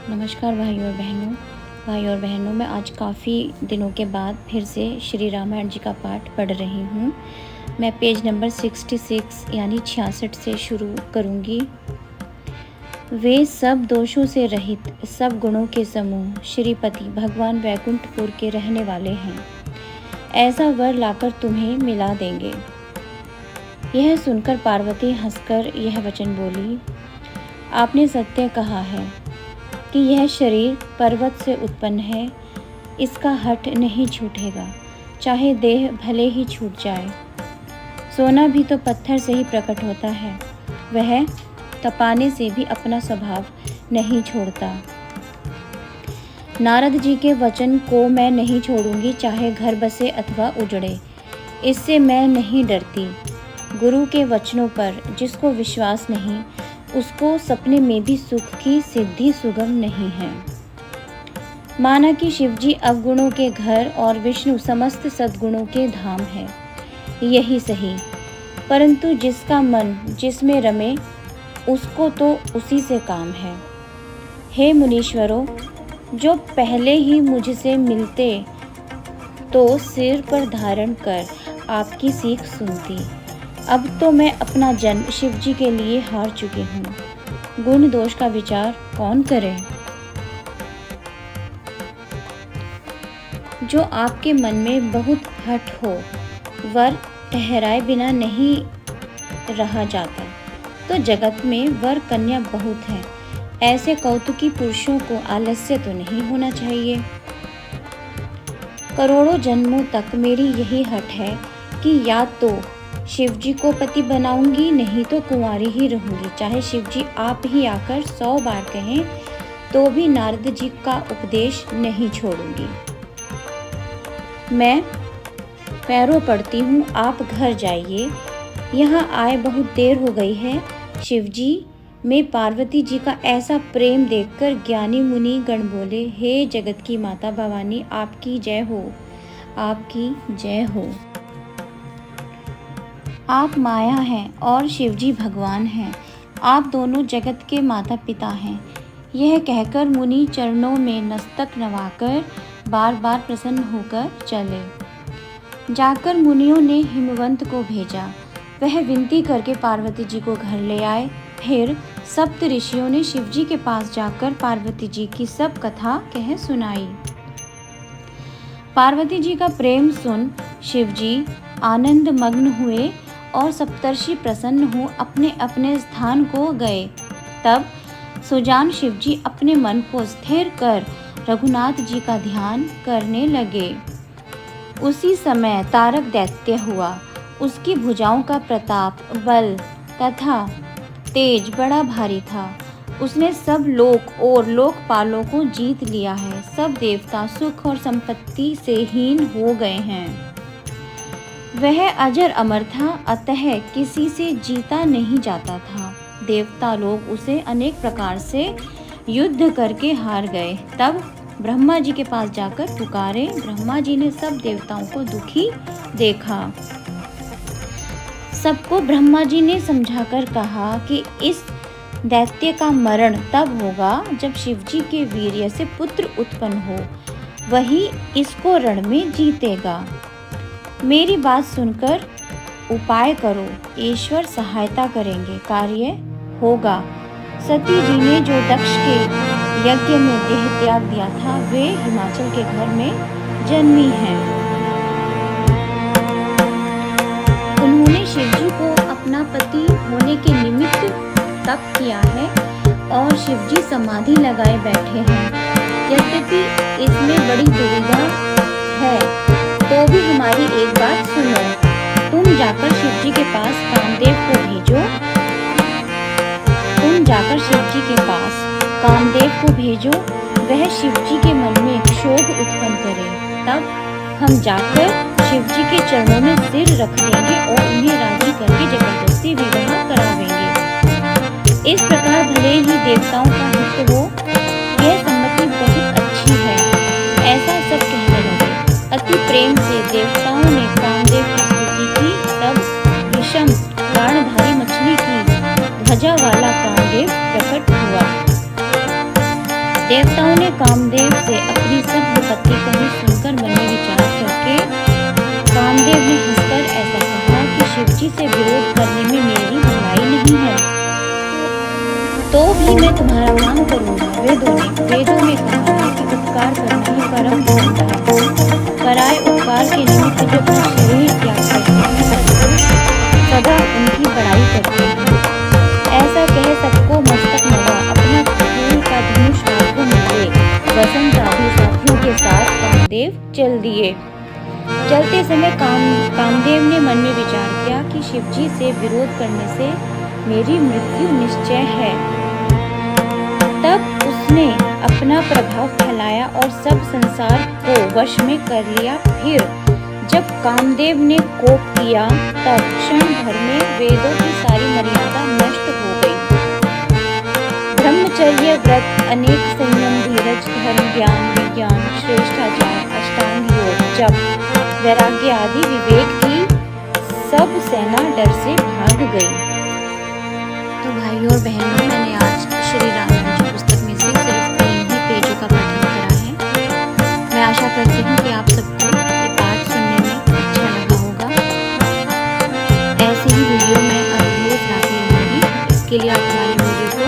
नमस्कार भाई और बहनों, मैं आज काफ़ी दिनों के बाद फिर से श्री रामायण जी का पाठ पढ़ रही हूँ। मैं पेज नंबर 66 यानी 66 से शुरू करूँगी। वे सब दोषों से रहित, सब गुणों के समूह श्रीपति भगवान वैकुंठपुर के रहने वाले हैं। ऐसा वर लाकर तुम्हें मिला देंगे। यह सुनकर पार्वती हंसकर यह वचन बोली, आपने सत्य कहा है कि यह शरीर पर्वत से उत्पन्न है। इसका हट नहीं छूटेगा, चाहे देह भले ही छूट जाए। सोना भी तो पत्थर से ही प्रकट होता है, वह तपाने से भी अपना स्वभाव नहीं छोड़ता। नारद जी के वचन को मैं नहीं छोड़ूंगी, चाहे घर बसे अथवा उजड़े। इससे मैं नहीं डरती। गुरु के वचनों पर जिसको विश्वास नहीं, उसको सपने में भी सुख की सिद्धि सुगम नहीं है। माना कि शिवजी अवगुणों के घर और विष्णु समस्त सद्गुणों के धाम है, यही सही। परंतु जिसका मन जिसमें रमे, उसको तो उसी से काम है। हे मुनीश्वरों, जो पहले ही मुझसे मिलते तो सिर पर धारण कर आपकी सीख सुनती। अब तो मैं अपना जन्म शिवजी के लिए हार चुकी हूँ। गुण दोष का विचार कौन करे। जो आपके मन में बहुत हठ हो, वर ठहराए बिना नहीं रहा जाता। तो जगत में वर कन्या बहुत हैं। ऐसे कौतुकी पुरुषों को आलस्य तो नहीं होना चाहिए। करोड़ों जन्मों तक मेरी यही हठ है कि या तो शिवजी को पति बनाऊंगी, नहीं तो कुंवारी ही रहूंगी। चाहे शिवजी आप ही आकर 100 बार कहें तो भी नारद जी का उपदेश नहीं छोड़ूंगी। मैं पैरों पड़ती हूँ, आप घर जाइए। यहाँ आए बहुत देर हो गई है। शिवजी में पार्वती जी का ऐसा प्रेम देखकर ज्ञानी मुनि गण बोले, हे जगत की माता भवानी, आपकी जय हो, आपकी जय हो। आप माया हैं और शिवजी भगवान हैं। आप दोनों जगत के माता पिता हैं। यह कहकर मुनि चरणों में मस्तक नवाकर बार बार प्रसन्न होकर चले। जाकर मुनियों ने हिमवंत को भेजा। वह विनती करके पार्वती जी को घर ले आए। फिर सप्त ऋषियों ने शिवजी के पास जाकर पार्वती जी की सब कथा कह सुनाई। पार्वती जी का प्रेम सुन शिवजी आनंद मग्न हुए और सप्तर्षि प्रसन्न हो अपने अपने स्थान को गए। तब सुजान शिवजी अपने मन को स्थिर कर रघुनाथ जी का ध्यान करने लगे। उसी समय तारक दैत्य हुआ। उसकी भुजाओं का प्रताप, बल तथा तेज बड़ा भारी था। उसने सब लोक और लोकपालों को जीत लिया है। सब देवता सुख और संपत्ति से हीन हो गए हैं। वह अजर अमर था, अतः किसी से जीता नहीं जाता था। देवता लोग उसे अनेक प्रकार से युद्ध करके हार गए। तब ब्रह्मा जी के पास जाकर पुकारे। ब्रह्मा जी ने सब देवताओं को दुखी देखा। सबको ब्रह्मा जी ने समझाकर कहा कि इस दैत्य का मरण तब होगा जब शिवजी के वीर्य से पुत्र उत्पन्न हो, वही इसको रण में जीतेगा। मेरी बात सुनकर उपाय करो, ईश्वर सहायता करेंगे, कार्य होगा। सती जी ने जो दक्ष के यज्ञ में देह त्याग दिया था, वे हिमाचल के घर में जन्मी हैं। उन्होंने शिवजी को अपना पति होने के निमित्त तप किया है और शिवजी समाधि लगाए बैठे हैं। यद्यपि इसमें बड़ी दुविधा है, तो भी हमारी एक बात सुनो। तुम जाकर शिवजी के पास कामदेव को भेजो। वह शिवजी के मन में क्षोभ उत्पन्न करे। तब हम जाकर शिवजी के चरणों में सिर रख देंगे और उन्हें राजी करके जबरदस्ती विवाह करावेंगे। इस प्रकार भले ही देवताओं का हित हो, यह सम्मति बहुत अच्छी है, ऐसा सब कहने लगे। अति प्रेम से देवताओं ने कामदेव की स्तुति की। तब विषम प्राणधारी मछली की ध्वजा वाला कामदेव प्रकट हुआ। देवताओं ने कामदेव से अपनी सब विपत्ति कही सुनकर मन में विचार करके कामदेव ने हंसकर ऐसा कहा कि शिवजी से विरोध करने में मेरी भलाई नहीं है, तो भी मैं तुम्हारा काम करूंगा। वेदों में कहा है कि उपकार करना ही परम धर्म है। पराये उपकार के निमित्त जो अपना शरीर त्याग करते हैं सदा उनकी बड़ाई करते हैं। ऐसा कह सबको मस्तक नवा अपना फूल का धनुष को मिले। वसंत आदि साथियों के साथ कामदेव चल दिए। चलते समय कामदेव ने मन में विचार किया कि शिवजी से विरोध करने से मेरी मृत्यु निश्चय है। तब उसने अपना प्रभाव फैलाया और सब संसार को वश में कर लिया। फिर जब कामदेव ने कोप किया तब क्षण भर में वेदों की सारी मर्यादा नष्ट हो गई। ब्रह्मचर्य, व्रत, अनेक संयम, धीरज, धर्म, ज्ञान, विज्ञान, श्रेष्ठाचार, अष्टांग योग, जप, वैराग्य आदि विवेक की सब सेना डर से भाग गई। तो भाइयों और बहनों, मैंने आज श्री रामायण की पुस्तक में से सिर्फ 3 ही पेजों का पठन करा है। मैं आशा करती हूँ कि आप सबको ये पाठ सुनने में अच्छा लगा होगा। ऐसी ही वीडियो मैं अब रोज लाती रहूँगी। इसके लिए आप हमारे वीडियो को